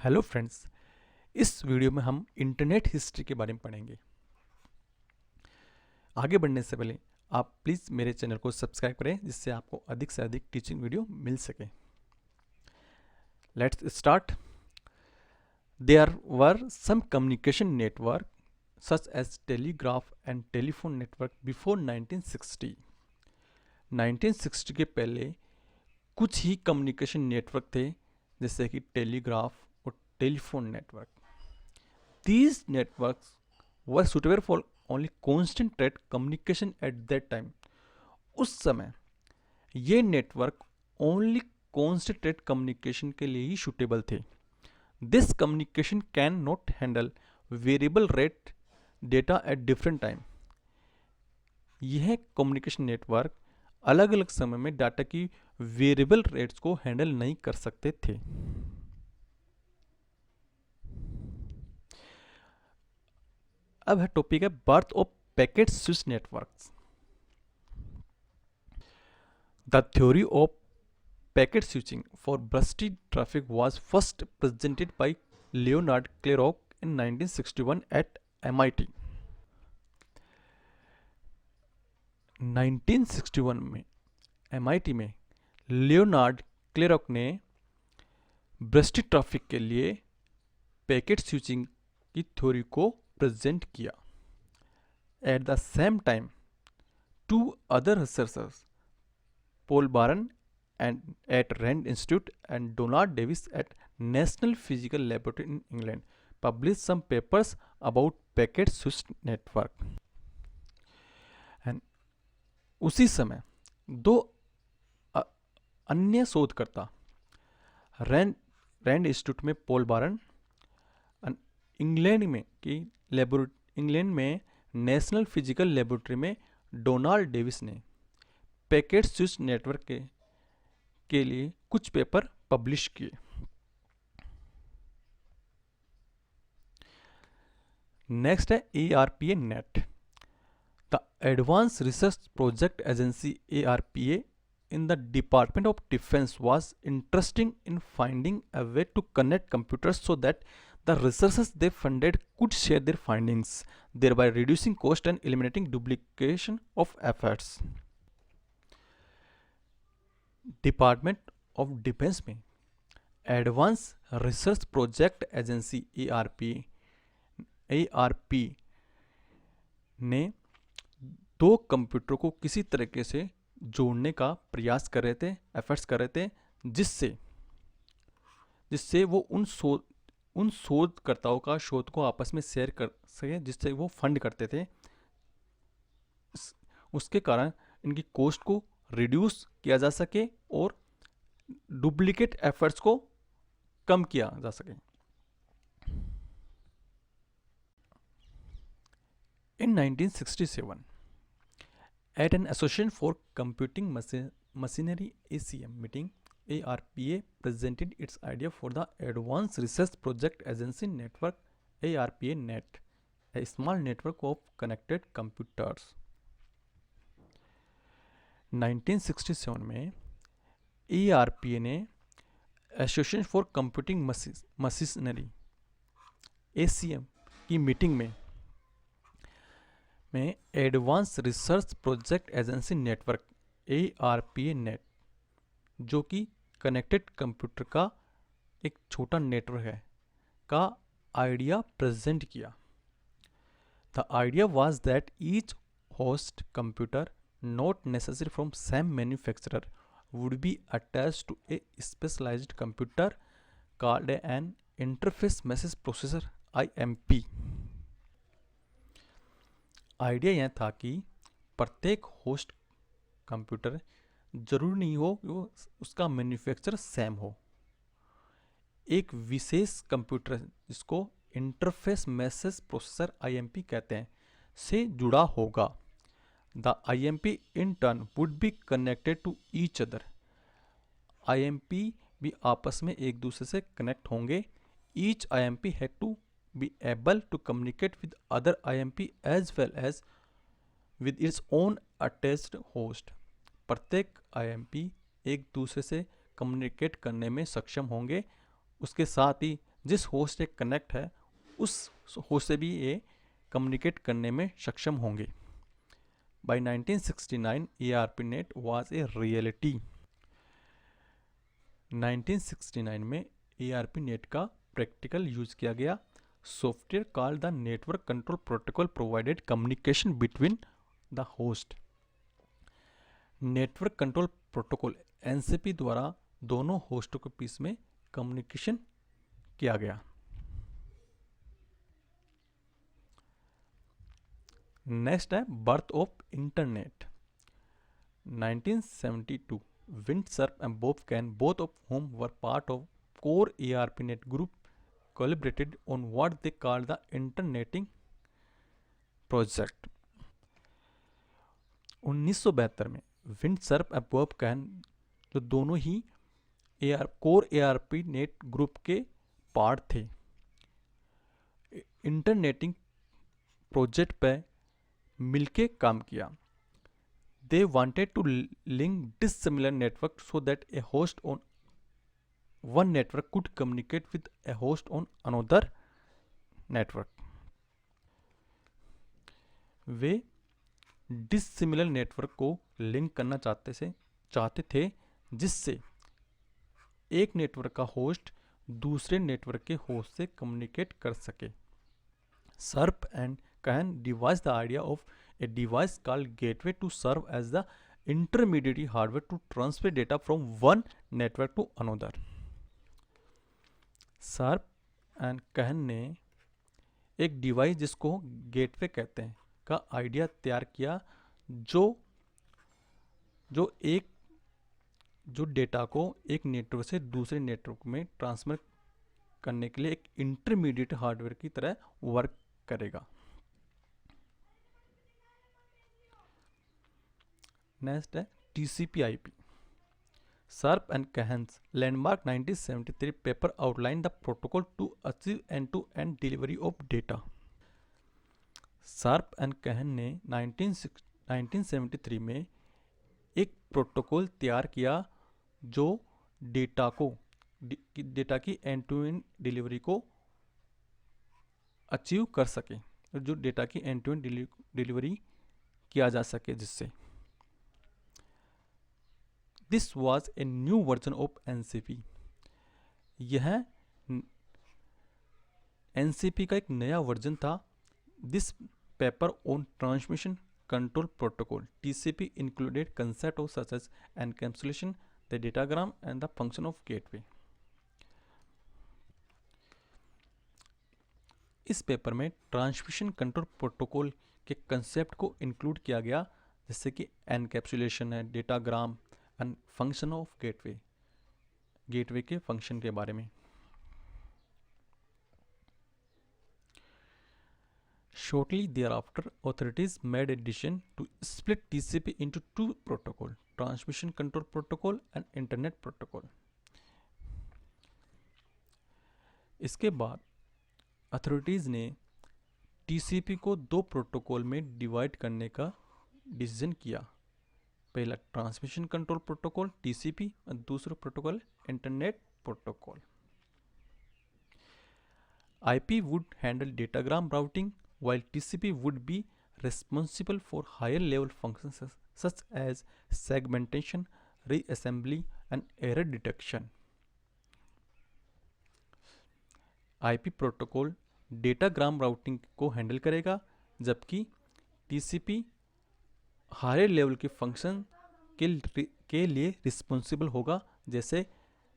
Hello friends, इस video में हम इंटरनेट हिस्ट्री के बारे में पढ़ेंगे। आगे बढ़ने से पहले आप प्लीज़ मेरे चैनल को सब्सक्राइब करें जिससे आपको अधिक से अधिक टीचिंग वीडियो मिल सके। Let's start. There were some communication network such as telegraph and telephone network before 1960। 1960 के पहले कुछ ही कम्युनिकेशन नेटवर्क थे, जैसे कि टेलीग्राफ और telephone network. These networks were suitable for only constant rate communication at that time. उस समय ये network only constant rate communication के लिए ही suitable थे। This communication can not handle variable rate data at different time. यह communication network अलग अलग समय में डाटा की वेरिएबल रेट्स को हैंडल नहीं कर सकते थे। अब है टॉपिक है birth of packet switch networks. The theory of packet switching for bursty traffic was first presented by Leonard Kleinrock in 1961 at MIT। 1961 में MIT में लियोनार्ड क्लेरॉक ने ब्रस्टी ट्रैफिक के लिए पैकेट स्विचिंग की थ्योरी को प्रेजेंट किया। At the same time, two other researchers, Paul Baran and at Rand Institute and Donald Davis at National Physical Laboratory in England, published some papers about packet switch network. And उसी समय दो अन्य शोधकर्ता Rand institute में Paul बारन, England में national physical laboratory में Donald Davis ने पैकेट स्विच नेटवर्क के लिए कुछ पेपर पब्लिश किए। नेक्स्ट है ARPA net. The advance research project agency ARPA in the Department of Defense was interested in finding a way to connect computers so that the researchers they funded could share their findings, thereby reducing cost and eliminating duplication of efforts. Department of defence में advance research project agency ARP ने दो computer को किसी तरीके से जोड़ने का प्रयास कर रहे थे, एफर्ट्स कर रहे थे, जिससे वो उन शोधकर्ताओं का शोध को आपस में शेयर कर सके, जिससे वो फंड करते थे। उसके कारण इनकी कॉस्ट को रिड्यूस किया जा सके और डुप्लीकेट एफर्ट्स को कम किया जा सके। इन 1967 at an Association for Computing Machinery ACM meeting, ARPA presented its idea for the Advanced Research Project Agency Network, ARPA Net, a small network of connected computers. 1967 में ARPA ने association for computing machinery ACM की meeting में advance research project agency network ARPA net, जो कि connected computer का एक छोटा network है, का आइडिया प्रेजेंट किया। The idea was that each host computer not necessary from same manufacturer would be attached to a specialised computer called an interface message processor IMP। Idea यह था कि प्रत्येक होस्ट कंप्यूटर जरूरी नहीं हो कि वो उसका मैन्युफैक्चर सेम हो। एक विशेष कंप्यूटर जिसको इंटरफेस मैसेज प्रोसेसर IMP कहते हैं से जुड़ा होगा। The IMP in turn would be connected to each other. IMP भी आपस में एक दूसरे से कनेक्ट होंगे। Each IMP had to be able to communicate with other IMP as well as with its own attached host। प्रत्येक IMP एक दूसरे से कम्युनिकेट करने में सक्षम होंगे, उसके साथ ही जिस होस्ट से कनेक्ट है उस होस्ट से भी ये कम्युनिकेट करने में सक्षम होंगे। By 1969, ARPANET was a reality. 1969 में ARPANET का प्रैक्टिकल यूज किया गया। Software called the network control protocol provided communication between the host. Network control protocol NCP द्वारा दोनों होस्टों के बीच में कम्युनिकेशन किया गया। नेक्स्ट है birth of internet. 1972, Windsurf and Bob Kahn, both of whom were part of core ARPANET group, collaborated on what they called the Interneting Project. 1972 में Windsurf और Bob can, जो दोनों ही कोर ARPANET ग्रुप के part थे, इंटरनेटिंग project पे मिलके काम किया। They wanted to link dissimilar networks so that a host on one network could communicate with a host on another network. Way dissimilar network को link करना चाहते थे जिससे एक नेटवर्क का होस्ट दूसरे नेटवर्क के होस्ट से कम्युनिकेट कर सके। सर्प and can devised the idea of a device called gateway to serve as the intermediary hardware to transfer data from one network to another. सर्प एंड कहन ने एक डिवाइस जिसको गेटवे कहते हैं का आइडिया तैयार किया, जो डेटा को एक नेटवर्क से दूसरे नेटवर्क में ट्रांसफर करने के लिए एक इंटरमीडिएट हार्डवेयर की तरह वर्क करेगा। नेक्स्ट है TCP/IP। Sharp and Cahan's landmark 1973 paper outlined the protocol to achieve end-to-end delivery of data. Sharp and Cahan ने 1973 में एक प्रोटोकॉल तैयार किया जो डेटा की एंड टू एंड डिलीवरी को अचीव कर सके, जो डेटा की एंड टू एंड डिलीवरी किया जा सके जिससे। This was a new version of NCP. यह NCP का एक नया वर्जन था। This paper on transmission control protocol TCP included concepts such as encapsulation, the datagram, and the function of gateway. इस पेपर में ट्रांसमिशन कंट्रोल प्रोटोकॉल के concept को include किया गया, जैसे कि एनकैप्सुलेशन है, datagram and function of gateway के फंक्शन के बारे में। Shortly thereafter, authorities made a decision to split TCP into two protocols, Transmission Control Protocol and Internet Protocol. इसके बाद अथॉरिटीज़ ने TCP को दो प्रोटोकॉल में डिवाइड करने का डिसीजन किया। पहला ट्रांसमिशन कंट्रोल प्रोटोकॉल TCP और दूसरा protocol internet protocol. IP would handle datagram routing while TCP would be responsible for higher level functions such as segmentation, reassembly and error detection. IP protocol datagram routing को handle करेगा, जबकि TCP higher level के function के लिए responsible होगा, जैसे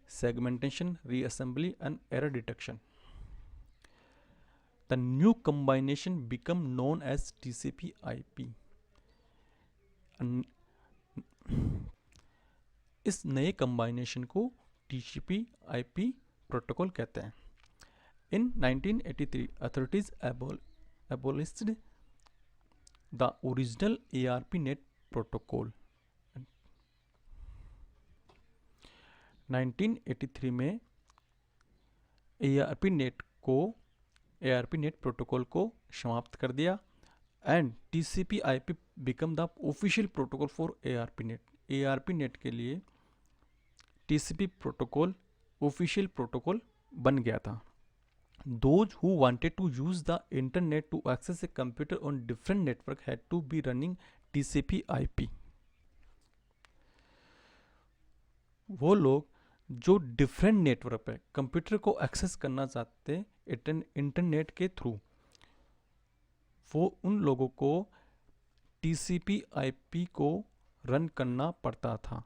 segmentation, reassembly and error detection. The new combination become known as TCP/IP। इस नए कम्बाइनेशन को TCP/IP प्रोटोकॉल कहते हैं। In 1983, authorities abolished the original ARPANET protocol. 1983 में ARPANET प्रोटोकॉल को समाप्त कर दिया and TCP/IP become the official protocol for ARPANET. ARPANET के लिए TCP प्रोटोकॉल ऑफिशियल प्रोटोकॉल बन गया था। Those who wanted to use the internet to access a computer on different network had to be running TCP/IP. वो लोग जो different network पे computer को एक्सेस करना चाहते इंटरनेट के थ्रू, वो उन लोगों को TCP/IP को रन करना पड़ता था.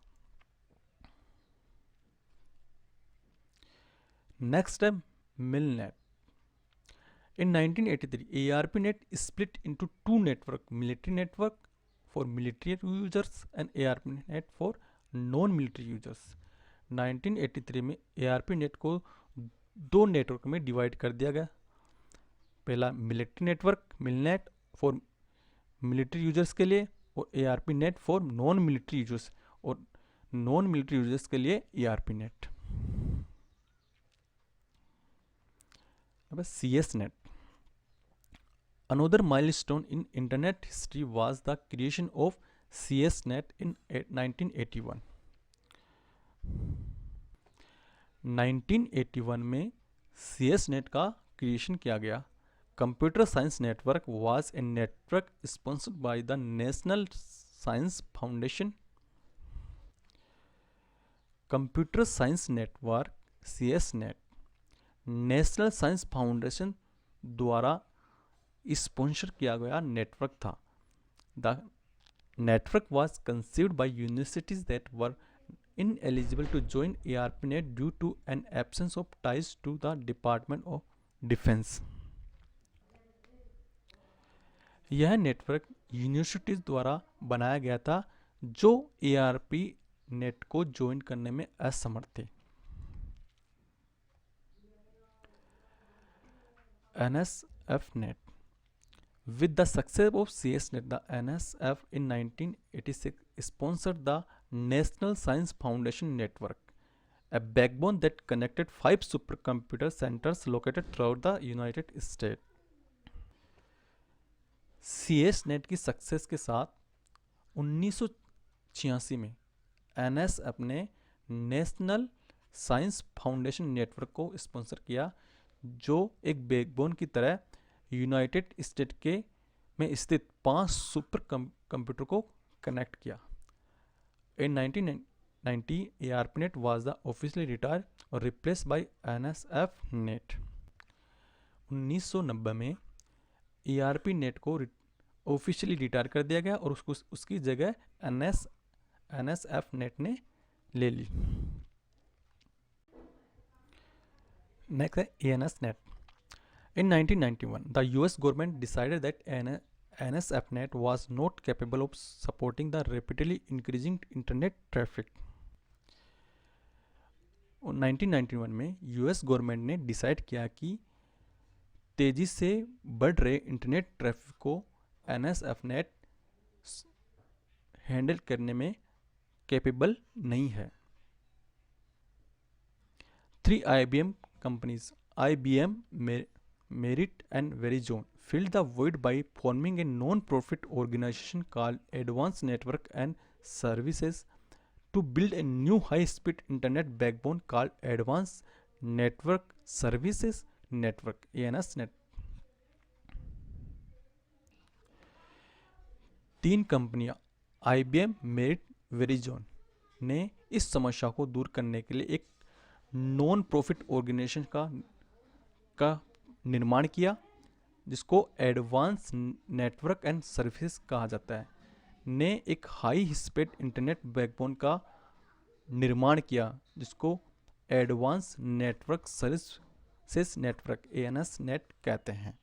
नेक्स्ट है मिलनेट. In 1983, ARPNet split into two networks, military network for military users and ARPNet for non-military users. 1983 में ARPNet को दो नेटवर्क में डिवाइड कर दिया गया. पहला military network milnet for military users के लिए, और ARPNet for non military users, और नॉन मिलिट्री यूजर्स के लिए ARPNet. अब CSNet. Another milestone in internet history was the creation of CSNet in 1981. 1981 में CSNet का क्रिएशन किया गया. Computer Science Network was a network sponsored by the National Science Foundation. Computer Science Network CSNet national science foundation द्वारा sponsor किया गया network था. The network was conceived by universities that were ineligible to join ARPNet due to an absence of ties to the department of defence. यह network universities द्वारा बनाया गया था जो ARPNet को ज्वाइन करने में असमर्थ थे. NSFNet. With the success of CSNet, the NSF in 1986 sponsored the National Science Foundation Network, a backbone that connected 5 supercomputer centers located throughout the United States. CSNet की सक्सेस के साथ 1986 में NSF ने नेशनल साइंस फाउंडेशन नेटवर्क को sponsor किया, जो एक backbone की तरह यूनाइटेड स्टेट के में स्थित 5 सुपर कंप्यूटर को कनेक्ट किया. इन 1990 ARPNet was the officially retired और replaced by NSFNet. 1990 में ARPNet को ऑफिशियली रिटायर कर दिया गया और उसकी जगह NSFNet ने ले ली. Next है ANSNet. In 1991, the US government decided that NSFNet was not capable of supporting the rapidly increasing internet traffic. 1991 में US गवर्नमेंट ने डिसाइड किया कि तेज़ी से बढ़ रहे इंटरनेट ट्रैफिक को NSFNet हैंडल करने में कैपेबल नहीं है. 3 IBM companies, IBM, Merit and Verizon, filled the void by forming a non-profit organization called Advanced Network and Services to build a new high-speed internet backbone called Advanced Network Services Network, ANSNet. 3 कंपनियां IBM, Merit, Verizon ने इस समस्या को दूर करने के लिए एक नॉन प्रॉफिट ऑर्गेनाइजेशन का निर्माण किया, जिसको एडवांस नेटवर्क एंड सर्विसेज कहा जाता है, ने एक हाई स्पीड इंटरनेट बैकबोन का निर्माण किया, जिसको advance network services network ANSNet कहते हैं.